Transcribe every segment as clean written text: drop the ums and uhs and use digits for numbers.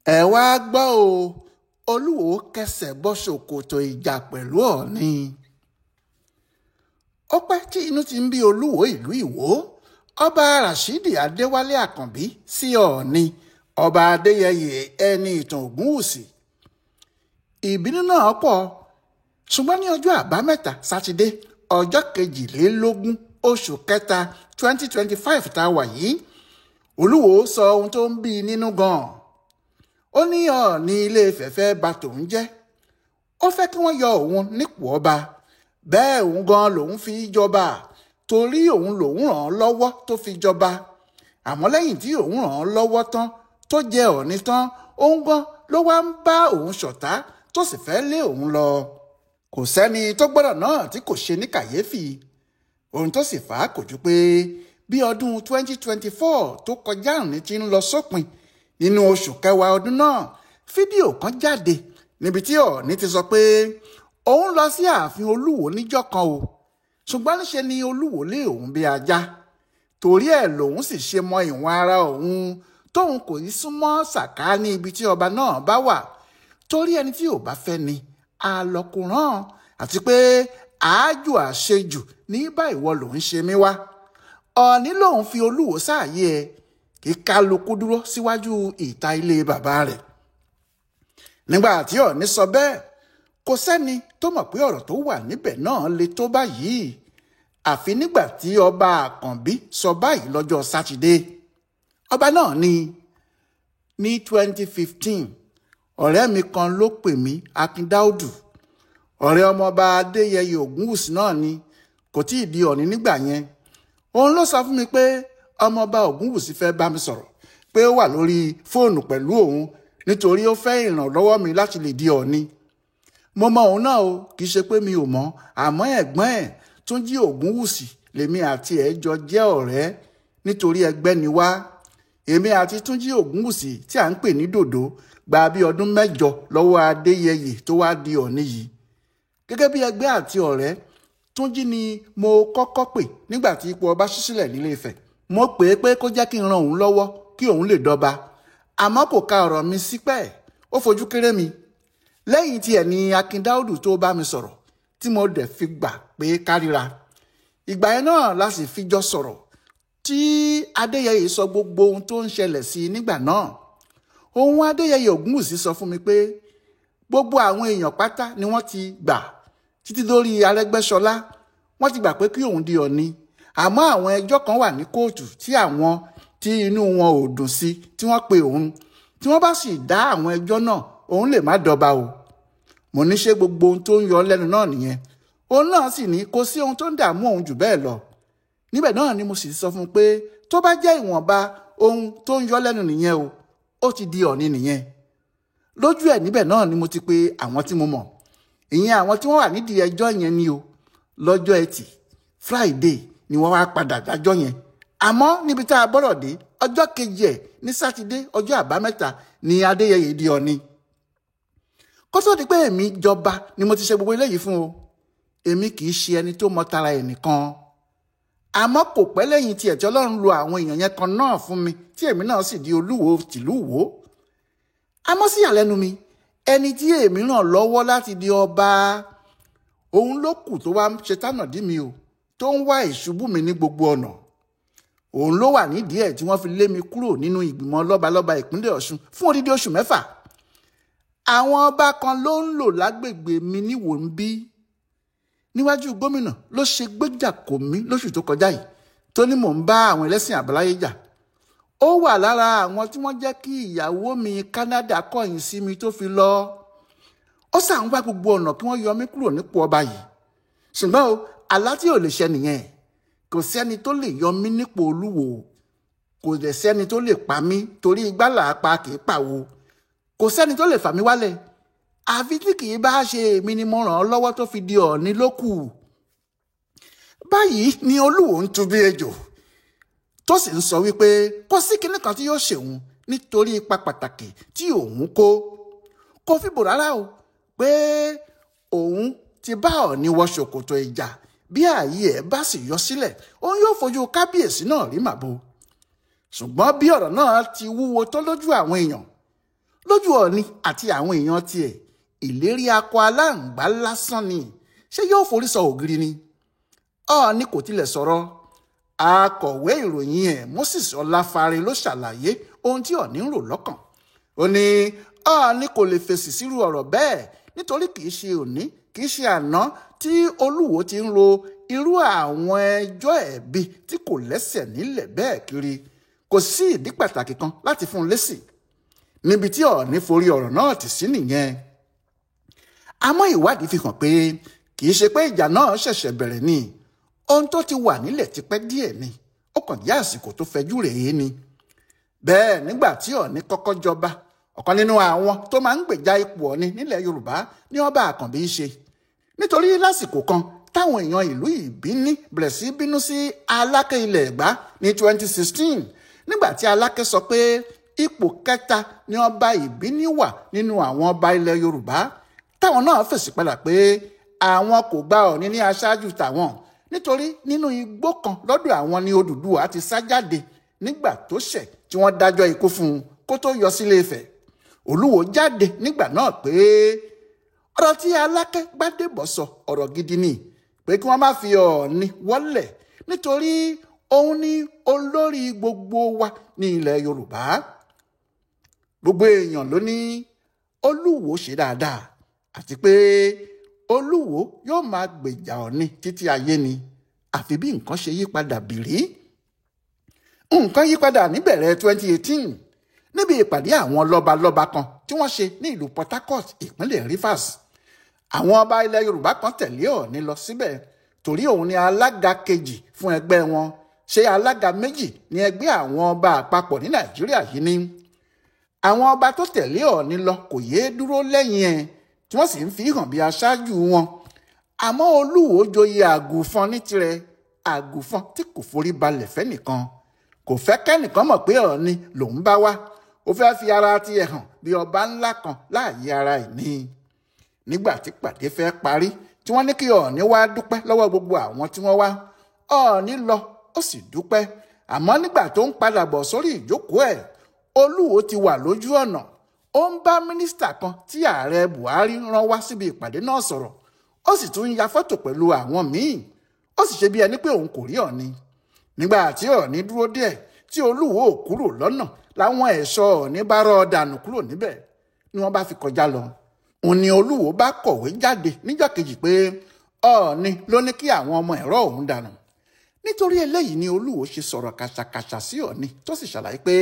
ẹ wá gbọ́ o, olúwo kẹsẹ̀ bọ́ ṣòkòtò ìjà pẹ̀lú ọ̀ọ̀ni. ó pẹ́ tí inú ti ń bí olúwo ìlú ìwó ọba rashidi adéwálé àkànbí sí ọ̀ọ̀ni ọba adéyẹyè ẹni ìtàn ògúnwùsì. ìbínú náà pọ̀, ṣùgbọ́n ní ọjọ́ àbámẹ́ta sátidé ọjọ́ 22 oṣù kẹta 2025 tá a wà yìí, olúwo sọ ohun tó ń bí i nínú gan-an. ó ní ọ̀ọ̀ni ilé-ifẹ̀ fẹ́ bà tòun jẹ́, ó fẹ́ kí wọ́n yọ òun nípò ọba, bẹ́ẹ̀ òun gan lòun fi jọba torí òun lòun ràn án lọ́wọ́ tó fi jọba. àmọ́ lẹ́yìn tí òun ràn án lọ́wọ́ tán tó jẹ ọ̀ọ̀ni tán, òun gan ló wá ń bá òun ṣọ̀tá tó sì fẹ́ lé òun lọ. kò sẹ́ni tó gbọ́dọ̀ náà tí kò ṣe ní kàyéfì. ohun tó sì fà á kò ju pé bí ọdún 2024 tó kọjá ní ti ń lọ sópin, nínú oṣù kẹwàá ọdún náà fídíò kan jáde níbi tí ọ̀ọ̀ni ti sọ pé òun lọ sí ààfin olúwo níjọ́ kan o, ṣùgbọ́n níṣe ni olúwo lé òun bí ajá. torí ẹ̀ lòun sì ṣe mọ ìwọ̀n ara òun tóun kò ní súnmọ́ sàkáání ibi tí ọba náà bá wà, torí ẹni tí ò bá fẹ́ ni àlọ́kùnrán, àti pé àájò àṣejù ní bá ìwọ lòun ṣe mí wá. ọ̀ọ̀ni lòun fi olúwo sáàyè ẹ̀ kí kálukú dúró síwájú ìta ilé bàbá rẹ̀. nígbà tí ọ̀ọ̀ni sọ bẹ́ẹ̀, kò sẹ́ni tó mọ̀ pé ọ̀rọ̀ tó wà níbẹ̀ náà le tó báyìí, àfi nígbà tí ọba àkànbí sọ báyìí lọ́jọ́ sátidé. ọba náà ní 2015 ọ̀rẹ́ mi kan ló pè mí, Akin Dáúdù, ọ̀rẹ́ ọmọọba adéyẹyè ògúnwùsì náà ni, kò tí ì di ọ̀ọ̀ni nígbà yẹn. òun ló sọ fún mi pé ọmọọba ògúnwùsì fẹ́ bá mi sọ̀rọ̀, pé ó wà lórí fóònù pẹ̀lú òun nítorí ó fẹ́ ìrànlọ́wọ́ mi láti lè di ọ̀ọ̀ni. mo mọ òun náà o, kì í ṣe pé mi ò mọ̀, àmọ́ ẹ̀gbọ́n ẹ̀ Túnjí Ògúnwùsì lèmi àti ẹ̀ jọ jẹ́ ọ̀rẹ́ nítorí ẹgbẹ́ ni wá. èmi àti Túnjí Ògúnwùsì tí à ń pè ní Dòdò gba bí ọdún 8 lọ́wọ́ Adéyẹyè tó wá di ọ̀ọ̀ni yìí. gẹ́gẹ́ bí ẹgbẹ́ àti ọ̀rẹ́, Túnjí ni mo kọ́kọ́ pè nígbà tí ipò ọba ṣí sílẹ̀ nílé Ifẹ̀. mo pè é pé kó jẹ́ kí n ran òun lọ́wọ́ kí òun lè dọba, àmọ́ kò ka ọ̀rọ̀ mi sípẹ̀, ó fojú kéré mi. lẹ́yìn tiẹ̀ ni Akin Dáúdù tó bá mi sọ̀rọ̀ tí mo dẹ̀ fi gbà pé kárìíra. ìgbà yẹn náà la sì fi jọ sọ̀rọ̀ tí Adéyẹyè sọ gbogbo ohun tó ń ṣẹlẹ̀ sí i nígbà náà. ohun Adéyẹyè Ògúnwùsì sọ fún mi pé gbogbo àwọn èèyàn pátá ni wọ́n ti gbà, títí dórí Arẹ́gbẹ́ṣọlá, wọ́n ti gbà pé kí òun di ọ̀ọ̀ni. àmọ́ àwọn ẹjọ́ kan wà ní kóòtù tí àwọn tí inú wọn ò dùn sí tí wọ́n pe òun, tí wọ́n bá sì dá àwọn ẹjọ́ náà, òun lè má dọba o. mo ní ṣe gbogbo ohun tó ń yọ lẹ́nu náà nìyẹn. òun náà sì ní kò sí ohun tó ń dààmú òun jù bẹ́ẹ̀ lọ. níbẹ̀ náà ni mo sì sọ fún un pé tó bá jẹ́ ìwọ̀nba ohun tó ń yọ lẹ́nu nìyẹn o, ó ti di ọ̀ọ̀ni nìyẹn. lójú ẹ̀ níbẹ̀ náà ni mo ti pe àwọn tí mo mọ̀, ìyẹn àwọn tí wọ́n wà nídìí ẹjọ́ yẹn ni o. lọ́jọ́ Ẹtì Friday ni wọ́n wá padà dájọ́ yẹn. àmọ́ níbi tá a bọ́rọ̀ dé, ọjọ́ kejì ẹ̀ ní sátidé ọjọ́ àbámẹ́ta ni Adéyẹyè di ọ̀ọ̀ni. kó tó di pé èmi jọba ni mo ti ṣe gbogbo eléyìí fún o. èmi kì í ṣe ẹni tó mọ tara ẹ̀ nìkan. àmọ́ kò pẹ́ lẹ́yìn tí ẹ̀tí Ọlọ́run lo àwọn èèyàn yẹn kan náà fún mi tí èmi náà sì di olúwo tìlú Ìwó. àmọ́ sí ìyàlẹ́nu mi, ẹni tí èmi ràn lọ́wọ́ láti di ọba, òun ló kù tó wá ń ṣe tánà dí mi o, tó ń wá ìṣubú mi ní gbogbo ọ̀nà. òun ló wà nídìí ẹ̀ tí wọ́n fi lé mi kúrò nínú ìgbìmọ̀ lọ́balọ́ba ìpínlẹ̀ Ọ̀ṣun fún odidi oṣù 6. àwọn ọba kan ló ń lò lágbègbè mi níwò ń bí. níwájú gómìnà ló ṣe gbéjà kò mí lóṣù tó kọjá yìí tó ní mò ń bá àwọn ẹlẹ́sìn àbáláyé jà. ó wà lára àwọn tí wọ́n jẹ́ kí ìyàwó mi Canada kọ̀yìn sí mi tó fi lọ. ó sà ń wá gbogbo ọ̀nà kí wọ́n yọ mí kúrò nípò ọba yìí. ṣùgbọ́n o, àlá tí ò lè ṣẹ nìyẹn. kò sẹ́ni tó lè yọ mí nípò olúwo, kò dẹ̀ sẹ́ni tó lè pa mí torí igbá làápa kì í pàwo. kò sẹ́ni tó lè fà mí wálẹ̀, àfi tí kì í bá ṣe èmi ni mo ràn án lọ́wọ́ tó fi di ọ̀ọ̀ni ló kù. báyìí ni olúwo ń tu bí ejò tó sì ń sọ wípé kò sí kinní kan tí yóò ṣèun nítorí ipa pàtàkì tí òun kò fi bò rárá o, pé òun ti bá ọ̀ọ̀ni wọ ṣòkòtò ìjà, bí ààyè ẹ̀ bá sì yọ sílẹ̀ òun yóò fojú kábíyèsí náà rí màbo. ṣùgbọ́n bí ọ̀rọ̀ náà ti wúwo tó lójú àwọn èèyàn, lójú Ọọ̀ni àti àwọn èèyàn tiẹ̀ ìlérí akọ aláǹgbá lásán ni, ṣé yóò forí sọ ògiri ni? Ọọ̀ni kò tilẹ̀ sọ̀rọ̀. Akọ̀wé ìròyìn ẹ̀ Moses Ọláfárè ló ṣàlàyé ohun tí Ọọ̀ni ń rò lọ́kàn. Ó ní Ọọ̀ni kò lè fèsì sírú ọ̀rọ̀ bẹ́ẹ̀ nítorí kì í ṣe òní kì í ṣe àná tí Olúwo ti ń ro irú àwọn ẹjọ́ ẹ̀bi tí kò lẹ́sẹ̀ nílẹ̀ bẹ́ẹ̀ kiri. Kò sí ìdí pàtàkì kan láti fún un lésì. Níbi tí Ọọ̀ni forí ọ̀rọ̀ náà tì sí nìyẹn. Àmọ́ ìwádìí fi hàn pé kì í ṣe pé ìjà náà ṣẹ̀ṣẹ̀ bẹ̀rẹ̀ ni. Ohun tó ti wà nílẹ̀ tipẹ́ díẹ̀ ni. Ó kàn jẹ́ àsìkò tó fẹjú rèé ni. Bẹ́ẹ̀ nígbà tí Ọọ̀ni kọ́kọ́ jọba, ọ̀kan nínú àwọn tó máa ń gbèjà ipò Ọọ̀ni nílẹ̀ Yorùbá ní Ọba Àkànbí ṣe. Nítorí lásìkò kan táwọn èèyàn ìlú Ìbíní bẹ̀rẹ̀ sí bínú sí Aláké ilẹ̀ Ẹ̀gbá ní 2016 nígbà tí Aláké sọ pé ipò kẹta ni ọba Ìbíní wà nínú àwọn ọba ilẹ̀ Yorùbá, táwọn náà fèsì padà pé àwọn kò gba Ọọ̀ni ní aṣáájú tàwọn nítorí nínú igbó kan lọ́dọ̀ àwọn ni Odùduwà ti sá jáde nígbà tó ṣẹ̀ tí wọ́n dájọ́ ikú fún un kó tó yọ sílé Ifẹ̀. Olúwo jáde nígbà náà pé ọ̀rọ̀ tí Aláké Gbádébọ̀ sọ ọ̀rọ̀ gidi ni, pé kí wọ́n má fi Ọọ̀ni wọ́lẹ̀ nítorí òun ni olórí gbogbo wa ní ilẹ̀ Yorùbá. Gbogbo èèyàn ló ní Olúwo ṣe dáadáa àti pé Olúwo yóò máa gbèjà Ọọ̀ni títí ayé ni, àfi bí nǹkan ṣe yí padà bìrí. Nǹkan yí padà níbẹ̀rẹ̀ 2018 níbi ìpàdé àwọn lọ́balọ́ba kan tí wọ́n ṣe ní ìlú Port Harcourt ìpínlẹ̀ Rivers. Àwọn ọba ilẹ̀ Yorùbá kan tẹ̀lé Ọọ̀ni lọ síbẹ̀ torí òun ni alága kejì fún ẹgbẹ́ wọn, ṣe alága méjì ní ẹgbẹ́ àwọn ọba àpapọ̀ ní Nàìjíríà yìí ni. Àwọn ọba tó tẹ̀lé Ọọ̀ni lọ kò yéé dúró lẹ́yìn ẹ̀ tí wọ́n sì ń fi hàn bí aṣáájú wọn. Àmọ́ Olúwo joyè àgùnfọn ní tirẹ̀, àgùnfọn tí kò forí balẹ̀ fẹ́nìkan. Kò fẹ́ kẹ́nìkan mọ̀ pé Ọọ̀ni lòun bá wá. Ó fẹ́ fi ara tiẹ̀ hàn bí ọba ńlá kan láàyè ara ẹ̀ ní. Nígbà tí pàdé fẹ́ parí tí wọ́n ní kí Ọọ̀ni wá dúpẹ́ lọ́wọ́ gbogbo àwọn tí wọ́n wá, Ọọ̀ni lọ ó sì dúpẹ́. Àmọ́ nígbà tó ń padà bọ̀ sórí ìjókòó ẹ̀, Olúwo ti wà lójú ọ̀nà. Ó ń bá mínísítà kan tí ààrẹ Buhari rán wá síbi ìpàdé náà sọ̀rọ̀. Ó sì tún ya fọ́tò pẹ̀lú àwọn míì. Ó sì ṣe bí ẹni pé òun kò rí Ọọ̀ni. Nígbà tí Ọọ̀ni dúró díẹ̀ tí Olúwo ò kúrò lọ́nà láwọn ẹ̀ṣọ́ Ọọ̀ni bá rọ́ dànù kúrò níbẹ̀ ni wọ́n bá fi kọjá lọ. Òun ni Olúwo bá kọ̀wé jáde níjọ́ kejì pé Ọọ̀ni ló ní kí àwọn ọmọ ẹ̀rọ òun dànù. Nítorí eléyìí ni Olúwo ṣe sọ̀rọ̀ kàṣàkàṣà sí Ọọ̀ni tó sì ṣàlàyé pé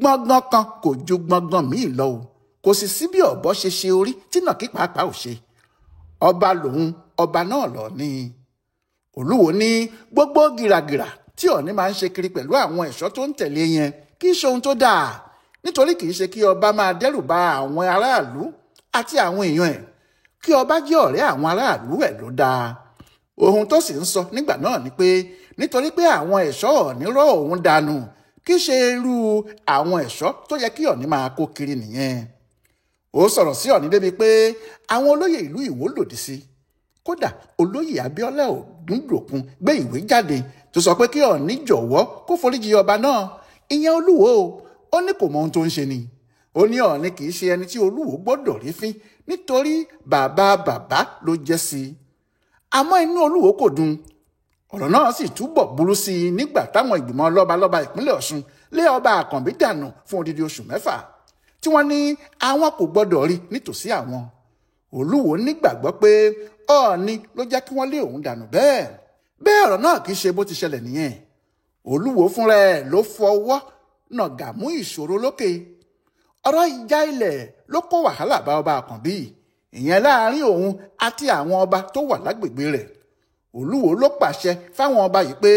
gbọ́ngbọ́n kan kò ju gbọ́ngbọ́n míì lọ o, kò sì sí bí ọ̀bọ ṣe ṣe orí tí nàkí pàápàá ò ṣe. Ọba lòun, ọba náà lọ ní. Olúwo ní gbogbo gìràgìrà tí Ọọ̀ni máa ń ṣe kiri pẹ̀lú àwọn ẹ̀ṣọ́ tó ń tẹ̀lé yẹn kì í ṣe ohun tó dáa, nítorí kì í ṣe kí ọba máa dẹ́rù ba àwọn aráàlú àti àwọn èèyàn ẹ̀. Kí ọba jẹ́ ọ̀rẹ́ àwọn aráàlú ẹ̀ ló dáa. Ohun tó sì ń sọ nígbà náà ni pé nítorí pé àwọn ẹ̀ṣọ́ Ọọ̀ni rọ́ òun dànù, kì í ṣe irú àwọn ẹ̀ṣọ́ tó yẹ kí Ọọ̀ni máa kó kiri nìyẹn. Ó sọ̀rọ̀ sí Ọọ̀ni débi pé àwọn olóyè ìlú Ìwó lòdì sí. Kódà olóyè Abíọ́lá Ògúndòkun gbé ìwé jáde tó sọ pé kí Ọọ̀ni jọ̀wọ́ kó foríjì ọba náà. Ìyẹn Olúwo ó ní kò mọ ohun tó ń ṣe ni. Ó ní Ọọ̀ni kì í ṣe ẹni tí Olúwo gbọ́dọ̀ rí fín nítorí bàbá ló jẹ́ sí i. Àmọ́ inú Olúwo kò dùn. Ọ̀rọ̀ náà sì túbọ̀ burú sí i nígbà táwọn ìgbìmọ̀ lọ́balọ́ba ìpínlẹ̀ Ọ̀ṣun lé Ọba Àkànbí dànù fún odidi oṣù 6 tí wọ́n ní àwọn kò gbọ́dọ̀ rí nítòsí àwọn. Olúwo nígbàgbọ́ pé Ọọ̀ni ló jẹ́ kí wọ́n lé òun dànù bẹ́ẹ̀. Bẹ́ẹ̀ ọ̀rọ̀ náà kì í ṣe bó ti ṣẹlẹ̀ nìyẹn. Olúwo fúnra ẹ̀ ló fọwọ́ nàgà mú ìṣòro lókè. Ọ̀rọ̀ ìjà ilẹ̀ ló kó wàhálà bá Ọba Àkànbí, ìyẹn láàrin òun àti àwọn ọba tó wà lágbègbè rẹ̀. Olúwo ló pàṣẹ fáwọn ọba yìí pé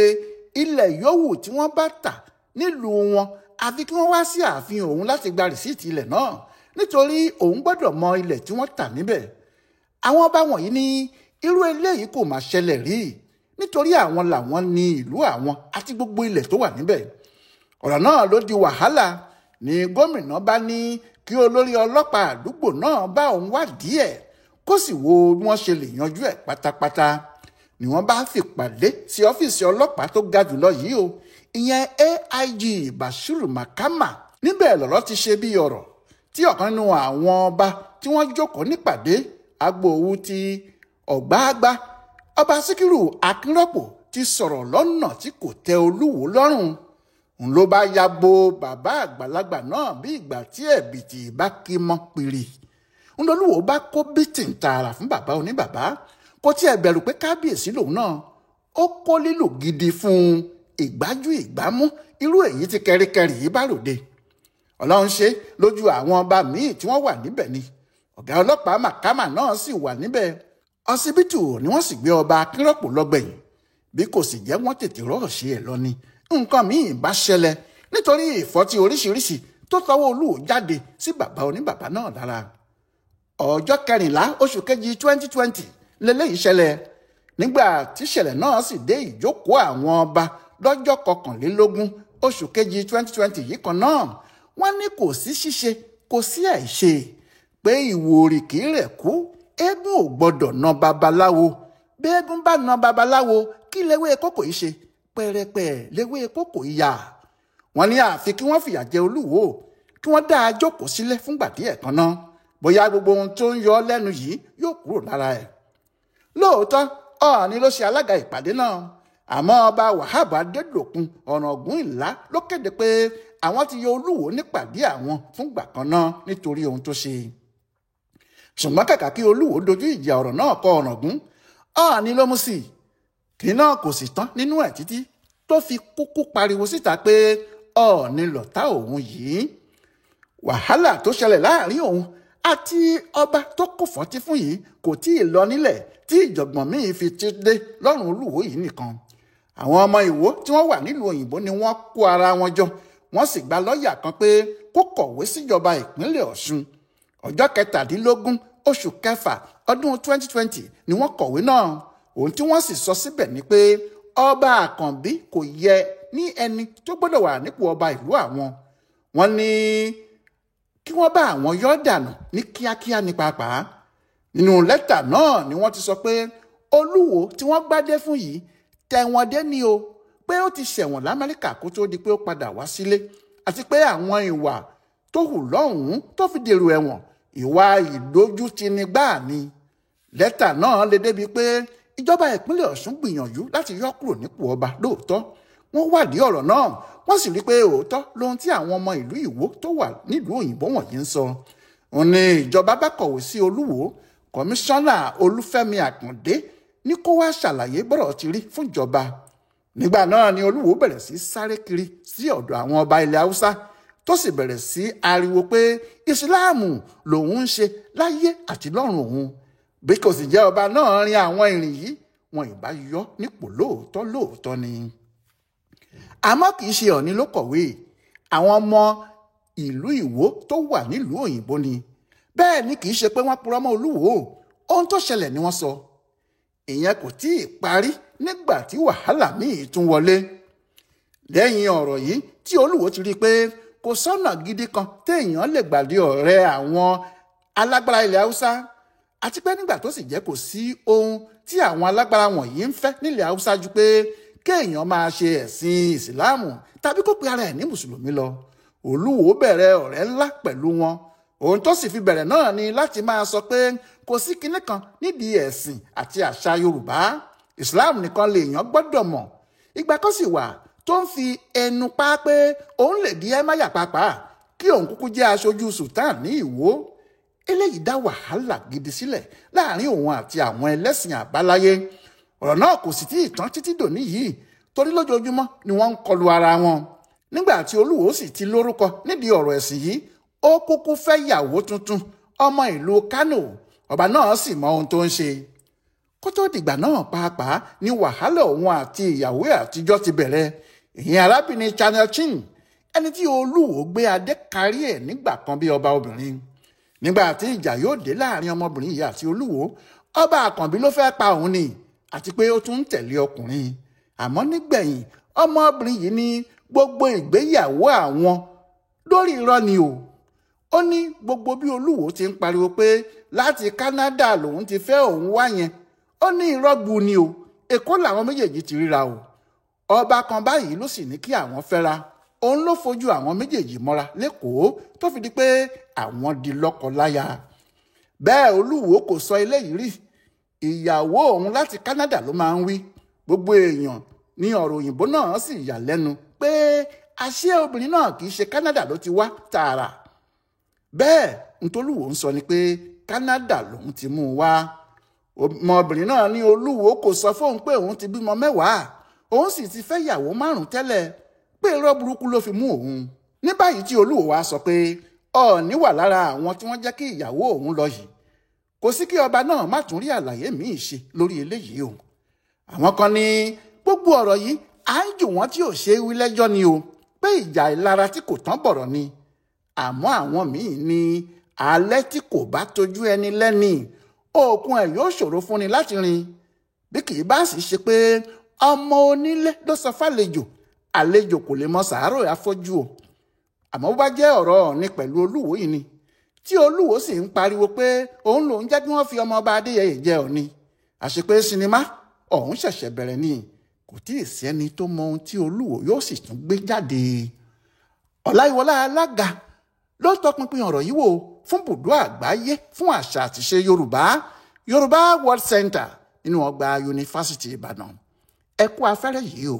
ilẹ̀ yòówù tí wọ́n bá tà nílùú wọn àfi kí wọ́n wá sí ààfin òun láti gba rìsíìtì ilẹ̀ náà, nítorí òun gbọ́dọ̀ mọ ilẹ̀ tí wọ́n tà níbẹ̀. Àwọn ọba wọ̀nyí ní irú eléyìí kò máa ṣẹlẹ̀ rí, nítorí àwọn làwọn ní ìlú àwọn àti gbogbo ilẹ̀ tó wà níbẹ̀. Ọ̀rọ̀ náà ló di wàhálà ní gómìnà bá ní kí olórí ọlọ́pàá àdúgbò náà bá òun wádìí ẹ̀ kó sì wo bí wọ́n ṣe lè yanjú ẹ̀ pátápátá. Ni wọ́n bá fìpàdé sí ọ́fíìsì ọlọ́pàá tó ga jùlọ yìí o, ìyẹn AIG Bashiru Makama. Níbẹ̀ lọ̀rọ̀ ti ṣe bí ọ̀rọ̀ tí ọ̀kan nínú àwọn ọba tí wọ́n jókòó nípàdé agbóòwú ti ọ̀gbáàgbá ọba Síkírù Akínrọ́pò ti sọ̀rọ̀ lọ́nà tí kò tẹ́ Olúwo lọ́rùn. Òun ló bá ya bo bàbá àgbàlagbà náà bí ìgbà tí ẹ̀bìtì bá kí mọ́ pìrì. Òun lolúwo bá kó bítìn tààrà fún bàbá oníbàbá, kò tiẹ̀ bẹ̀rù pé kábíyèsí lòun náà. Ó kó lílù gidi fún un, ìgbájú ìgbámú, irú èyí tí kẹríkẹrí yìí bá ròde. Ọlọ́run ṣe lójú àwọn ọba míì tí wọ́n wà níbẹ̀ ni. Ọ̀gá ọlọ́pàá Màkàmà náà sì wà níbẹ̀. Ọsibítù ni wọ́n sì gbé ọba Akínrọ́pò lọ́gbẹ̀yìn, bí kò sì jẹ́ wọ́n tètè rọ́ọ̀ṣì ẹ̀ lọ ni nǹkan míì bá ṣẹlẹ̀ nítorí ìfọ́tí oríṣiríṣi tó tọwọ́ Olúwo jáde sí bàbá oníbàbá náà lára. Ọjọ́ 14 oṣù kejì 2020 lélẹ́yìí ṣẹlẹ̀. Nígbà tí ìṣẹ̀lẹ̀ náà sì dé ìjókòó àwọn ọba lọ́jọ́ 21 oṣù kejì 2020 yìí kan náà, wọ́n ní kò sí ṣíṣe kò sí àìṣe, pé ìwòrìkì rẹ̀ kú, eégún ò gbọ́dọ̀ na babaláwo. Bí eégún bá na babaláwo, kí lewé kókò yìí ṣe? Pẹ̀rẹ̀pẹ̀ lewé kókò ìyá. Wọ́n ní àfi kí wọ́n fìyà jẹ Olúwo, kí wọ́n dá a jókòó sílẹ̀ fúngbà díẹ̀ kan náà, bóyá gbogbo ohun tó ń yọ ọ́ lẹ́nu yìí yóò kúrò lára ẹ̀. Lóòótọ́ Ọọ̀ni ló ṣe alága ìpàdé náà, àmọ́ ọba Wahab Adédòkun Ọ̀ràngún Ìlá ló kéde pé àwọn ti yọ Olúwo nípàdé àwọn fúngbà kan náà nítorí ohun tó ṣe. Ṣùgbọ́n kàkà kí Olúwo dojú ìjà ọ̀rọ̀ náà kọ Ọ̀ràngún, Ọọ̀ni ló mú sí i. Kí náà kò sì tán nínú ẹ̀ títí tó fi kúkú pariwo síta pé Ọọ̀ni lọ̀tá òun yìí. Wàhálà tó ṣẹlẹ̀ láàrin òun àti ọba tó kò fọ́tí fún yìí kò tí ì lọ nílẹ̀ tí ìjọ̀gbọ̀n míì fi ti dé lọ́rùn Olúwo yìí nìkan. Àwọn ọmọ Ìwó tí wọ́n wà nílùú òyìnbó ni wọ́n kó ara wọn jọ, wọ́n sì gba lọ́ọ̀yà kan pé kó kọ̀wé síjọba ìpínlẹ̀ Ọ̀ṣun. Ọjọ́ 17 oṣù kẹfà ọdún 2020 ni wọ́n kọ̀wé náà. Ohun tí wọ́n sì sọ síbẹ̀ ni pé ọba Àkànbí kò yẹ ní ẹni tó gbọ́dọ̀ wà nípò ọba ìlú àwọn. Wọ́n ní kí wọ́n bá àwọn yọ dànù ní kíákíá ní pàápàá. Nínú lẹ́tà náà ni wọ́n ti sọ pé Olúwo tí wọ́n gbádé fún yìí tẹ̀wọ̀n dé ní o, pé ó ti ṣẹ̀wọ̀n l'Amẹ́ríkà kó tó di pé ó padà wá sílé, àti pé àwọn ìwà tó hù lọ́hùn-ún tó fi dèrò ẹ̀wọ̀n ìwà ìdójútini gbáà ni. Lẹ́tà náà lè débi pé ìjọba ìpínlẹ̀ Ọ̀ṣun gbìyànjú láti yọ kúrò nípò ọba lóòótọ́. Wọ́n wádìí ọ̀rọ̀ náà, wọ́n sì rí pé òótọ́ lohun tí àwọn ọmọ ìlú Ìwó tó wà nílùú òyìnbó wọ̀nyí ń sọ. Òun ni ìjọba bá kọ̀wé sí Olúwo. Kọmíṣánná Olúfẹ́mi Àkàndé ní kó wá ṣàlàyé bọ́rọ̀ ti rí fún ìjọba. Nígbà náà ni Olúwo bẹ̀rẹ̀ sí sáré kiri sí ọ̀dọ̀ àwọn ọba ilẹ̀ Haúsá, tó sì bẹ̀rẹ̀ sí ariwo pé ìsìláàmù lòun ń ṣe láyé àti lọ́run òun. Bí kò sì jẹ́ ọba náà rin àwọn ìrìn yìí, wọn ìbá yọ nípò lóòótọ́ ni. Àmọ́ kì í ṣe Ọọ̀ni ló kọ̀wé, àwọn ọmọ ìlú Ìwó tó wà nílùú òyìnbó ni. Bẹ́ẹ̀ ni kì í ṣe pé wọ́n purọ́ mọ́ Olúwo, ohun tó ṣẹlẹ̀ ni wọ́n sọ. Ìyẹn kò tí ì parí nígbà tí wàhálà míì tún wọlé. Lẹ́yìn ọ̀rọ̀ yìí tí Olúwo ti rí i pé kò sọ́nà gidi kan téèyàn lè gbàdé ọ̀rẹ́ àwọn alágbára ilẹ̀ Haúsá, àti pé nígbà tó sì jẹ́ kò sí ohun tí àwọn alágbára wọ̀nyí ń fẹ́ nílẹ̀ Haúsá ju pé kéèyàn máa ṣe ẹ̀sìn ìsìláàmù tàbí kó pe ara ẹ̀ ní mùsùlùmí lọ. Olúwo bẹ̀rẹ̀ ọ̀rẹ́ ńlá pẹ̀lú wọn. Ohun tó sì fi bẹ̀rẹ̀ náà ni láti máa sọ pé kò sí kinní kan nídìí ẹ̀sìn àti àṣà Yorùbá. Ìsìláàmù nìkan lèèyàn gbọ́dọ̀ mọ̀. Ìgbà kan sì wà tó ń fi ẹnu pa pé òun lè di ẹmáyà pàápàá kí òun kúkú jẹ́ aṣojú sultan ní Ìwó. Eléyìí dá wàhálà gidi sílẹ̀ láàrin òun àti àwọn ẹlẹ́sìn àbáláyé. Ọ̀rọ̀ náà kò sì tí ì tán títí dòní yìí, torí lójoojúmọ́ ni wọ́n ń kọlu ara wọn. Nígbà tí Olúwo sì ti lórúkọ nídìí ọ̀rọ̀ ẹ̀sìn yìí, ó kúkú fẹ́ ìyàwó tuntun, ọmọ ìlú Kánò. Ọba náà sì mọ ohun tó ń ṣe. Kó tó dìgbà náà pàápàá ni wàhálà òun àti ìyàwó àtijọ́ ti bẹ̀rẹ̀. Ìyẹn arábìnrin Channel Chin, ẹni tí Olúwo gbé adé kárí ẹ̀ nígbà kan bí ọba obìnrin. Nígbà tí ìjà yóò dé láàrin ọmọbìnrin yìí àti Olúwo, ọba Àkànbí ló fẹ́ pa òun ni, àti pé ó tún ń tẹ̀lé ọkùnrin. Àmọ́ nígbẹ̀yìn ọmọbìnrin yìí ní gbogbo ìgbéyàwó àwọn lórí irọ́ ni o. Ó ní gbogbo bí Olúwo ti ń pariwo pé láti Canada lòun ti fẹ́ òun wá yẹn, ó ní irọ́ gbu ni o. Èkó làwọn méjèèjì ti ríra o. Ọba kan báyìí ló sì ní kí àwọn fẹ́ra. Òun ló fojú àwọn méjèèjì mọ́ra lÉkòó tó fi di pé àwọn di lọ́kọláya. Bẹ́ẹ̀ Olúwo kò sọ eléyìí rí, ìyàwó òun láti Canada ló máa ń wí. Gbogbo èèyàn ní ọ̀rọ̀ òyìnbó náà sì yà lẹ́nu pé àṣé obìnrin náà kì í ṣe Canada ló ti wá tààrà. Bẹ́ẹ̀ ntolúwo ń sọ ni pé Canada lòun ti mú un wá. Ọmọbìnrin náà ní Olúwo kò sọ fóun pé òun ti bímọ 10, òun sì ti fẹ́ ìyàwó 5 tẹ́lẹ̀, pé irọ́ burúkú ló fi mú òun. Ní báyìí tí Olúwo wá sọ pé Ọọ̀ni wà lára àwọn tí wọ́n jẹ́ kí ìyàwó òun lọ yìí, kò sí kí ọba náà má tún rí àlàyé míì ṣe lórí eléyìí o. Àwọn kan ní gbogbo ọ̀rọ̀ yìí à ń jù wọ́n tí ò ṣe é wí lẹ́jọ́ ni o, pé ìjà ìlara tí kò tán bọ̀rọ̀ ni. Àmọ́ àwọn míì ní alẹ́ tí kò bá tójú ẹni lẹ́ni, òkun ẹ̀ yóò ṣòro fúnni láti rìn. Bí kì í bá sì ṣe pé ọmọ onílé ló sọ fàlejò, àlejò kò lè mọ sàárò afọ́jú o. Àmọ́ bó bá jẹ́ ọ̀rọ̀ Ọọ̀ni pẹ̀lú Olúwo yìí ni, tí Olúwo sì ń pariwo pé òun lòún jẹ́ kí wọ́n fi ọmọ ọba Adéyẹyè jẹ Ọọ̀ni, àṣepé sinimá ọ̀hún ṣẹ̀ṣẹ̀ bẹ̀rẹ̀ ni, kò tí ì sí ẹni tó mọ ohun tí Olúwo yóò sì tún gbé jáde. Ọláyíwọlá Alága ló tọpinpin ọ̀rọ̀ yìí wò fún Bùdó Àgbáyé fún àṣà àtìṣe Yorùbá World Center nínú ọgbà Yunifásítì Ìbàdàn. Ẹ kú afẹ́rẹ́ yìí o.